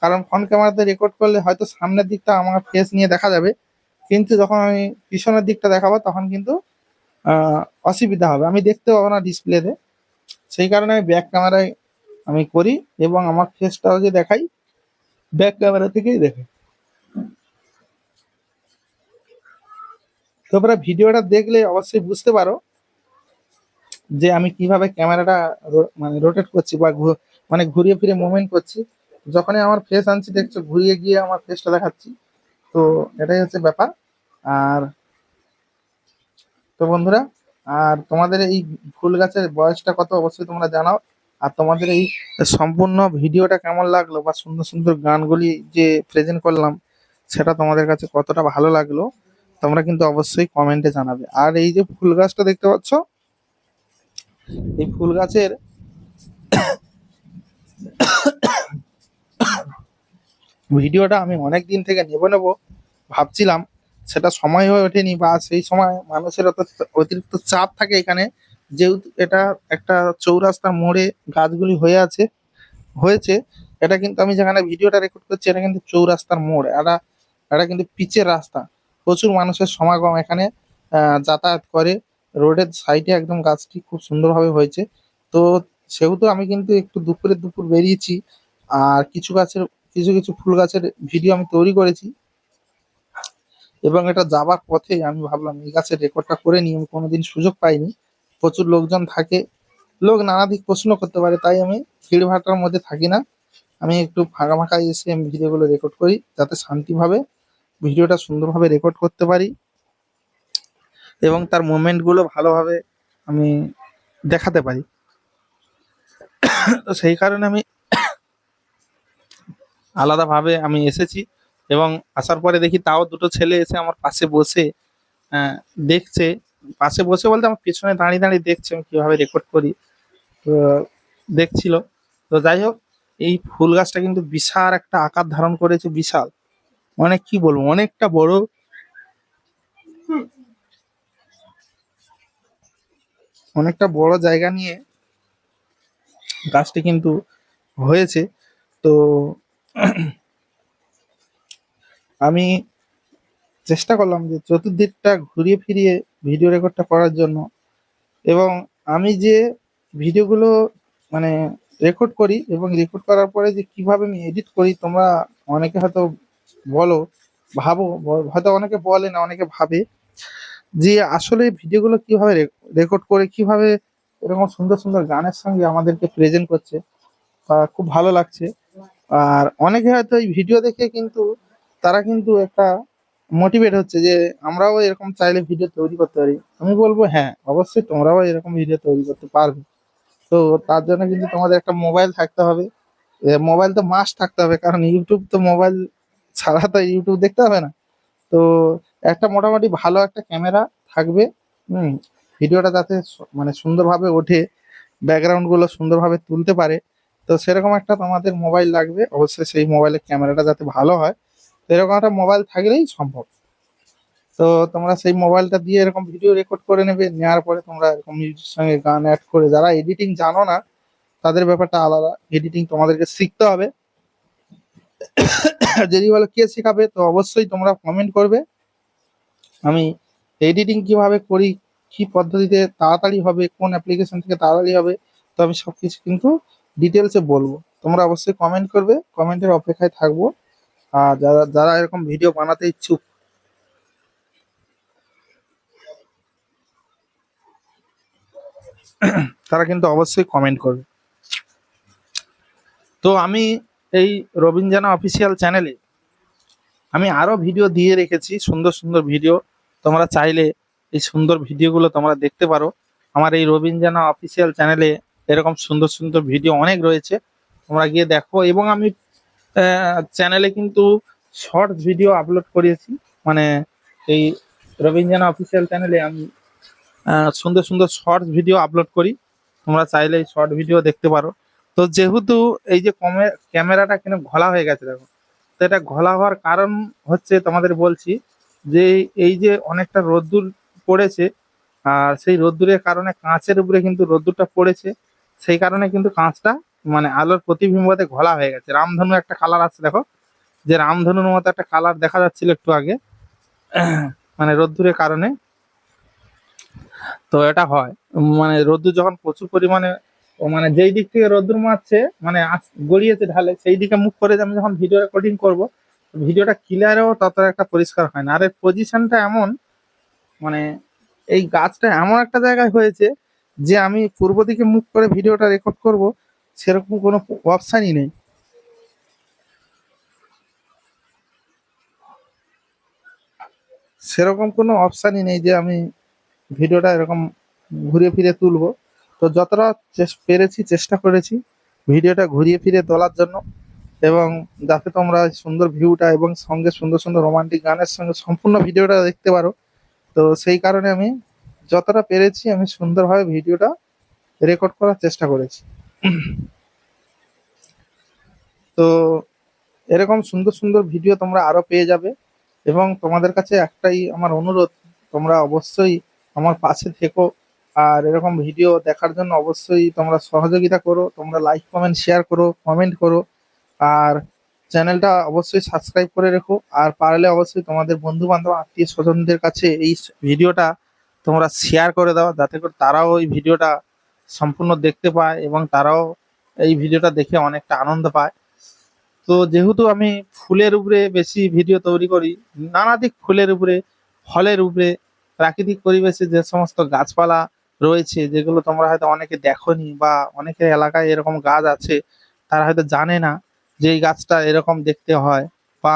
কারণ ফ্রন্ট ক্যামেরাতে রেকর্ড করলে হয়তো সামনের দিকটা আমার ফেস নিয়ে দেখা যাবে, কিন্তু যখন আমি পিছনের দিকটা দেখাবো তখন কিন্তু অসুবিধা হবে, আমি দেখতে পাবো না ডিসপ্লেতে। সেই কারণে আমি ব্যাক ক্যামেরায় আমি করি, এবং আমার ফেসটাও যে দেখাই ব্যাক ক্যামেরা থেকেই দেখাই। তোমরা ভিডিওটা দেখলে অবশ্যই বুঝতে পারো যে আমি কিভাবে ক্যামেরাটা মানে রোটেট করছি বা মানে ঘুরিয়ে ফিরে মুভমেন্ট করছি। যখনই আমার ফেস আনছি দেখছো ঘুরিয়ে গিয়ে আমার ফেসটা দেখাচ্ছি। তো এটাই হচ্ছে ব্যাপার। আর তো বন্ধুরা, আর তোমাদের এই ফুল গাছের বয়সটা কত অবশ্যই তোমরা জানাও। আর তোমাদের এই সম্পূর্ণ ভিডিওটা কেমন লাগলো, বা সুন্দর সুন্দর গানগুলি যে প্রেজেন্ট করলাম সেটা তোমাদের কাছে কতটা ভালো লাগলো, তোমরা কিন্তু অবশ্যই কমেন্টে জানাবে। আর এই যে ফুল গাছটা দেখতে পাচ্ছ, এই ফুল গাছের ভিডিওটা আমি অনেক দিন থেকে নেবো ভাবছিলাম, সেটা সময় হয়ে ওঠেনি, বা সেই সময় মানুষের অতিরিক্ত চাপ থাকে এখানে। যেহেতু এটা একটা চৌরাস্তার মোড়ে গাছগুলি হয়েছে, এটা কিন্তু আমি যেখানে ভিডিওটা রেকর্ড করছি এটা কিন্তু চৌরাস্তার মোড়, এটা এটা কিন্তু পিচের রাস্তা, প্রচুর মানুষের সমাগম এখানে যাতায়াত করে। রোডের সাইডে একদম গাছটি খুব সুন্দরভাবে হয়েছে। তো সেহেতু আমি কিন্তু একটু দুপুর বেরিয়েছি, আর কিছু কিছু ফুল গাছের ভিডিও আমি তৈরি করেছি, এবং এটা যাবার পথে আমি ভাবলাম এই গাছের রেকর্ডটা করে নিই, আমি কোনোদিন সুযোগ পাইনি। প্রচুর লোকজন থাকে, লোক নানা দিক প্রশ্ন করতে পারে, তাই আমি ভিড়ভাট্টার মধ্যে থাকি না। আমি একটু ফাঁকা ফাঁকা এসে আমি ভিডিওগুলো রেকর্ড করি, যাতে শান্তিভাবে ভিডিওটা সুন্দরভাবে রেকর্ড করতে পারি, এবং তার মুভমেন্টগুলো ভালোভাবে আমি দেখাতে পারি। তো সেই কারণে আমি আলাদাভাবে আমি এসেছি, এবং আসার পরে দেখি তাও দুটো ছেলে এসে আমার পাশে বসে আহ, দেখছে। পাশে বসে বলতে আমার পেছনে দাঁড়িয়ে দাঁড়িয়ে দেখছে আমি কিভাবে রেকর্ড করি। তো দেখছিল। তো যাই হোক, এই ফুল গাছটা কিন্তু বিশাল একটা আকার ধারণ করেছে, বিশাল, অনেক কি বলবো, অনেকটা বড় জায়গা নিয়ে গাছটি কিন্তু হয়েছে। তো আমি চেষ্টা করলাম যে চতুর্দিকটা ঘুরিয়ে ফিরিয়ে ভিডিও রেকর্ডটা করার জন্য, এবং আমি যে ভিডিওগুলো মানে রেকর্ড করি, এবং রেকর্ড করার পরে যে কিভাবে আমি এডিট করি, তোমরা অনেকে হয়তো বলো, হয়তো অনেকে বলে না, অনেকে ভাবে যে আসলে ভিডিওগুলো কিভাবে রেকর্ড করে কিভাবে এরকম সুন্দর সুন্দর গানের সঙ্গে আমাদেরকে প্রেজেন্ট করছে, খুব ভালো লাগছে। আর অনেকে হয়তো এই ভিডিও দেখে কিন্তু তারা কিন্তু একটা মোটিভেট হচ্ছে যে আমরাও এরকম চাইলে ভিডিও তৈরি করতে পারি। আমি বলবো হ্যাঁ, অবশ্যই তোমরাও এরকম ভিডিও তৈরি করতে পারবে। তো তার জন্য কিন্তু তোমাদের একটা মোবাইল থাকতে হবে, মোবাইল তো মাস্ট থাকতে হবে, কারণ ইউটিউব তো মোবাইল ছাড়া তো ইউটিউব দেখতে হবে না। তো একটা মোটামুটি ভালো একটা ক্যামেরা থাকবে, হুম, ভিডিওটা যাতে মানে সুন্দরভাবে ওঠে, ব্যাকগ্রাউন্ড গুলো সুন্দরভাবে তুলতে পারে। তো সেরকম একটা তোমাদের মোবাইল লাগবে, অবশ্যই সেই মোবাইলের ক্যামেরাটা যাতে ভালো হয়। তো এরকম একটা মোবাইল থাকলেই সম্ভব। তো তোমরা সেই মোবাইলটা দিয়ে এরকম ভিডিও রেকর্ড করে নেবে, নেওয়ার পরে তোমরা এরকম মিউজিকের সঙ্গে গান অ্যাড করে, যারা এডিটিং জানো না তাদের ব্যাপারটা আলাদা, এডিটিং তোমাদেরকে শিখতে হবে। যদি বলো কে শেখাবে, তো অবশ্যই তোমরা কমেন্ট করবে। আমি এডিটিং কিভাবে করি, কি পদ্ধতিতে তাড়াতাড়ি হবে, কোন অ্যাপ্লিকেশন থেকে তাড়াতাড়ি হবে, তো আমি সবকিছু কিন্তু ডিটেলসে বলবো। তোমরা অবশ্যই কমেন্ট করবে, কমেন্টের অপেক্ষায় থাকবো। আর যারা যারা এরকম ভিডিও বানাতে ইচ্ছুক, তারা কিন্তু অবশ্যই কমেন্ট করবে। তো আমি এই রবিন জানা অফিসিয়াল চ্যানেলে আমি আরো ভিডিও দিয়ে রেখেছি, সুন্দর সুন্দর ভিডিও। তোমরা চাইলে এই সুন্দর ভিডিওগুলো তোমরা দেখতে পারো। আমার এই রবিন জানা অফিসিয়াল চ্যানেলে এরকম সুন্দর সুন্দর ভিডিও অনেক রয়েছে, তোমরা গিয়ে দেখো। এবং আমি চ্যানেলে কিন্তু শর্ট ভিডিও আপলোড করেছি, মানে এই রবিন জানা অফিসিয়াল চ্যানেলে আমি সুন্দর সুন্দর শর্ট ভিডিও আপলোড করি, তোমরা চাইলে এই শর্ট ভিডিও দেখতে পারো। তো যেহেতু এই যে ক্যামেরাটা কেন ঘোলা হয়ে গেছে দেখো, তো এটা ঘোলা হওয়ার কারণ হচ্ছে তোমাদের বলছি যে এই যে অনেকটা রোদ্দুর পড়েছে, আর সেই রোদ্দুরের কারণে কাঁচের উপরে কিন্তু রোদ্দুরটা পড়েছে, সেই কারণে কিন্তু কাঁচটা মানে আলোর প্রতিবিম্বতে ঘোলা হয়ে গেছে। রামধনু একটা কালার আছে দেখো, যে রামধনুর মতো একটা কালার দেখা যাচ্ছিল একটু আগে, মানে রোদ্দুরের কারণে। তো এটা হয় মানে রোদ্দুর যখন প্রচুর পরিমাণে মানে যেই দিক থেকে রোদ্দুর মারছে মানে গড়িয়েছে ঢালে, সেই দিকে মুখ করে আমি যখন ভিডিও রেকর্ডিং করব, ভিডিওটা ক্লিয়ারও ততটা একটা পরিষ্কার হয় না। আর এর পজিশনটা এমন, মানে এই গাছটা এমন একটা জায়গায় হয়েছে যে আমি পূর্ব দিকে মুখ করে ভিডিওটা রেকর্ড করব, সেরকম কোনো অপশানই নেই। সেরকম কোনো অপশানই নেই যে আমি ভিডিওটা এরকম ঘুরিয়ে ফিরে তুলবো। তো যতটা পেরেছি চেষ্টা করেছি ভিডিওটা ঘুরিয়ে ফিরে তোলার জন্য, এবং যাতে তোমরা সুন্দর ভিউটা এবং সঙ্গে সুন্দর সুন্দর রোমান্টিক গানের সঙ্গে সম্পূর্ণ ভিডিওটা দেখতে পারো। তো সেই কারণে আমি যতটা পেরেছি আমি সুন্দরভাবে ভিডিওটা রেকর্ড করার চেষ্টা করেছি। তো এরকম সুন্দর সুন্দর ভিডিও তোমরা আরো পেয়ে যাবে। এবং তোমাদের কাছে একটাই আমার অনুরোধ, তোমরা অবশ্যই আমার পাশে থেকো, আর এরকম ভিডিও দেখার জন্য অবশ্যই তোমরা সহযোগিতা করো, তোমরা লাইক কমেন্ট শেয়ার করো, কমেন্ট করো, আর চ্যানেলটা অবশ্যই সাবস্ক্রাইব করে রেখো। আর পারলে অবশ্যই তোমাদের বন্ধু বান্ধব আত্মীয় স্বজনদের কাছে এই ভিডিওটা তোমরা শেয়ার করে দাও, যাতে করে তারাও ওই ভিডিওটা সম্পূর্ণ দেখতে পায় এবং তারাও এই ভিডিওটা দেখে অনেকটা আনন্দ পায়। তো যেহেতু আমি ফুলের উপরে বেশি ভিডিও তৈরি করি, নানাদিক ফুলের উপরে, ফলের উপরে, প্রাকৃতিক পরিবেশে যে সমস্ত গাছপালা রয়েছে, যেগুলো তোমরা হয়তো অনেকে দেখোনি, বা অনেকের এলাকায় এরকম গাছ আছে তারা হয়তো জানে না যে এই গাছটা এরকম দেখতে হয়, বা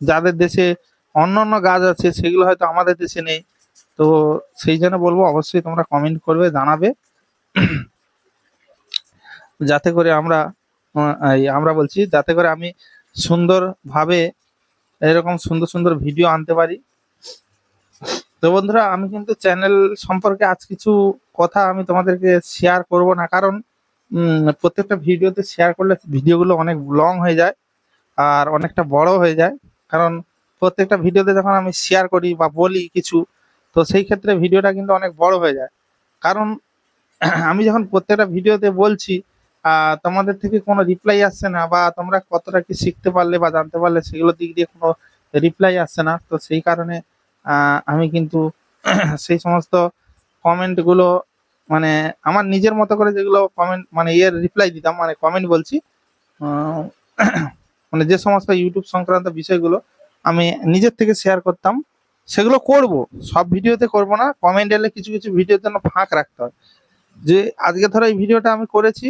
যাদের দেশে অন্য অন্য গাছ আছে সেগুলো হয়তো আমাদের দেশে নেই। তো সেই জন্য বলবো অবশ্যই তোমরা কমেন্ট করবে, জানাবে, যাতে করে আমরা বলছি যাতে করে আমি সুন্দরভাবে এরকম সুন্দর সুন্দর ভিডিও আনতে পারি। তো বন্ধুরা, আমি কিন্তু চ্যানেল সম্পর্কে আজ কিছু কথা আমি তোমাদেরকে শেয়ার করব না, কারণ প্রত্যেকটা ভিডিওতে শেয়ার করলে ভিডিওগুলো অনেক লং হয়ে যায় আর অনেকটা বড় হয়ে যায়। কারণ প্রত্যেকটা ভিডিওতে যখন আমি শেয়ার করি বা বলি কিছু, তো সেই ক্ষেত্রে ভিডিওটা কিন্তু অনেক বড় হয়ে যায়। কারণ আমি যখন প্রত্যেকটা ভিডিওতে বলছি তোমাদের থেকে কোনো রিপ্লাই আসছে না, বা তোমরা কতটা কি শিখতে পারলে বা জানতে পারলে সেগুলোর দিক দিয়ে কোনো রিপ্লাই আসছে না। তো সেই কারণে আমি কিন্তু সেই সমস্ত কমেন্টগুলো মানে আমার নিজের মতো করে যেগুলো কমেন্ট মানে রিপ্লাই দিতাম, মানে কমেন্ট বলছি, আহ, মানে যে সমস্ত ইউটিউব সংক্রান্ত বিষয়গুলো আমি নিজের থেকে শেয়ার করতাম, সেগুলো করব, সব ভিডিওতে করব না। কমেন্ট এলে কিছু কিছু ভিডিওর জন্য ফাঁক রাখতে হয়। যে আজকে ধরো এই ভিডিওটা আমি করেছি,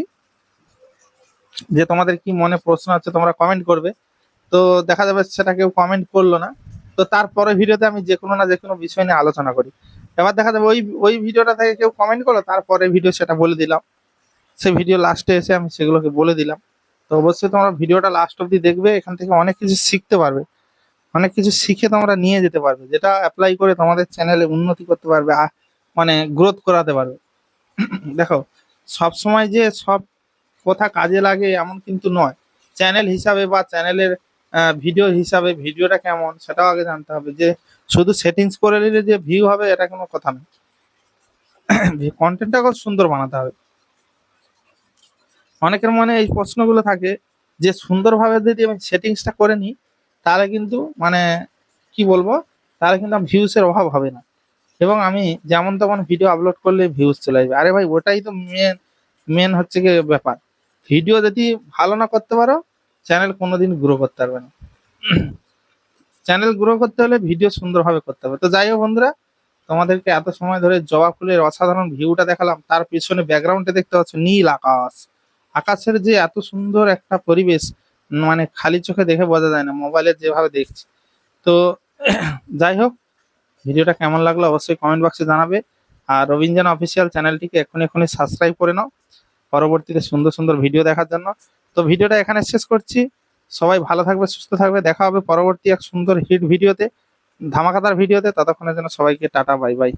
যে তোমাদের কি মনে প্রশ্ন আছে তোমরা কমেন্ট করবে, তো দেখা যাবে সেটা কেউ কমেন্ট করলো না, তো তারপরে ভিডিওতে আমি যে কোনো না যে কোনো বিষয় নিয়ে আলোচনা করি। এবার দেখা যাবে ওই ওই ভিডিওটা থেকে কেউ কমেন্ট করলো, তারপরে ভিডিও সেটা বলে দিলাম, সেই ভিডিও লাস্টে এসে আমি সেগুলোকে বলে দিলাম। তো অবশ্যই তোমরা ভিডিওটা লাস্ট অব্দি দেখবে, এখান থেকে অনেক কিছু শিখতে পারবে, অনেক কিছু শিখে তোমরা নিয়ে যেতে পারবে, যেটা অ্যাপ্লাই করে তোমাদের চ্যানেলে উন্নতি করতে পারবে, মানে গ্রোথ করাতে পারবে। দেখো, সব সময় যে সব কথা কাজে লাগে এমন কিন্তু নয়। চ্যানেল হিসাবে বা চ্যানেলের ভিডিও হিসাবে ভিডিওটা কেমন সেটাও আগে জানতে হবে। যে শুধু সেটিংস করে নিলে যে ভিউ হবে এটা কোনো কথা না, কন্টেন্টটা খুব সুন্দর বানাতে হবে। অনেকের মনে এই প্রশ্নগুলো থাকে যে সুন্দরভাবে যদি আমি সেটিংসটা করে নিই, তাহলে কিন্তু মানে কি বলবো, তাহলে কিন্তু ভিউসের অভাব হবে না, এবং আমি যেমন তেমন ভিডিও আপলোড করলে ভিউজ চলে আসবে। আরে ভাই, ওটাই তো মেন মেন হচ্ছে কি ব্যাপার। ভিডিও যদি ভালো না করতে পারো, চ্যানেল কোনোদিন গ্রো করতে পারবে না। চ্যানেল গ্রো করতে হলে ভিডিও সুন্দরভাবে করতে হবে। তো যাই হোক বন্ধুরা, তোমাদেরকে এত সময় ধরে জবা ফুলের অসাধারণ ভিউটা দেখালাম, তার পিছনে ব্যাকগ্রাউন্ডে দেখতে পাচ্ছ নীল আকাশ। আকাশের যে এত সুন্দর একটা পরিবেশ, মানে খালি চোখে দেখে বোঝা যায় না, মোবাইলে যেভাবে দেখছি। তো যাই হোক, ভিডিওটা কেমন লাগলো অবশ্যই কমেন্ট বক্সে জানাবে। আর রবীন্দ্রন অফিসিয়াল চ্যানেলটিকে এখনই সাবস্ক্রাইব করে নাও পরবর্তীতে সুন্দর সুন্দর ভিডিও দেখার জন্য। তো ভিডিওটা এখানে শেষ করছি। সবাই ভালো থাকবে, সুস্থ থাকবে। দেখা হবে পরবর্তী এক সুন্দর হিট ভিডিওতে, ধামাকাদার ভিডিওতে। ততক্ষণের জন্য সবাইকে টাটা, বাই বাই।